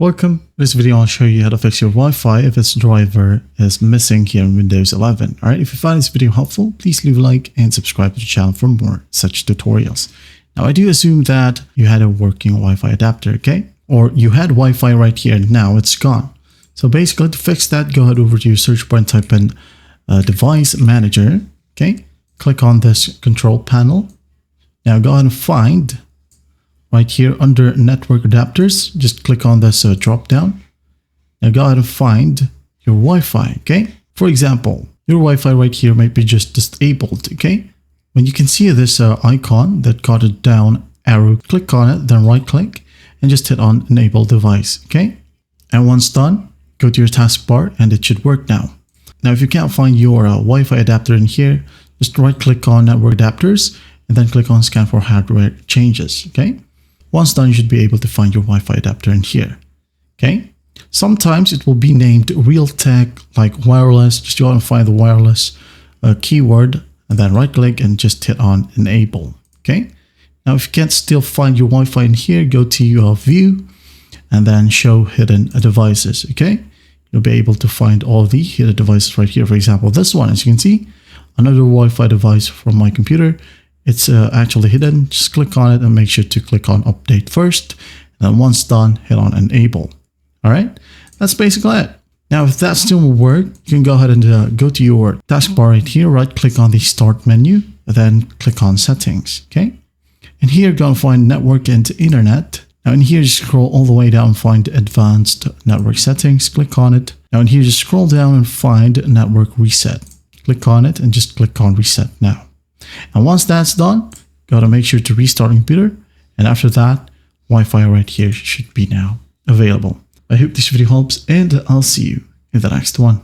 Welcome. In this video, I'll show you how to fix your Wi-Fi if its driver is missing here in Windows 11. Alright, if you find this video helpful, please leave a like and subscribe to the channel for more such tutorials. Now, I do assume that you had a working Wi-Fi adapter, okay? Or you had Wi-Fi right here and now it's gone. So basically, to fix that, go ahead over to your search bar and type in Device Manager, okay? Click on this control panel. Now, go ahead and find right here under network adapters, just click on this drop down. Now go ahead and find your Wi-Fi, okay? For example, your Wi-Fi right here might be just disabled, okay? When you can see this icon that got a down arrow, click on it, then right click and just hit on enable device, okay? And once done, go to your taskbar and it should work now. Now, if you can't find your Wi-Fi adapter in here, just right click on network adapters and then click on scan for hardware changes, okay? Once done, you should be able to find your Wi-Fi adapter in here, okay? Sometimes it will be named Realtek, like wireless. Just go out and find the wireless keyword and then right click and just hit on enable, okay? Now, if you can't still find your Wi-Fi in here, go to your view and then show hidden devices, okay? You'll be able to find all the hidden devices right here. For example, this one, as you can see, another Wi-Fi device from my computer. It's actually hidden. Just click on it and make sure to click on update first. And then once done, hit on enable. All right, that's basically it. Now, if that still will work, you can go ahead and go to your taskbar right here, right click on the start menu, and then click on settings, okay? And here, go and find network and internet. Now in here, just scroll all the way down and find advanced network settings, click on it. Now in here, just scroll down and find network reset. Click on it and just click on reset now. And once that's done, gotta make sure to restart your computer. And after that, Wi-Fi right here should be now available. I hope this video helps and I'll see you in the next one.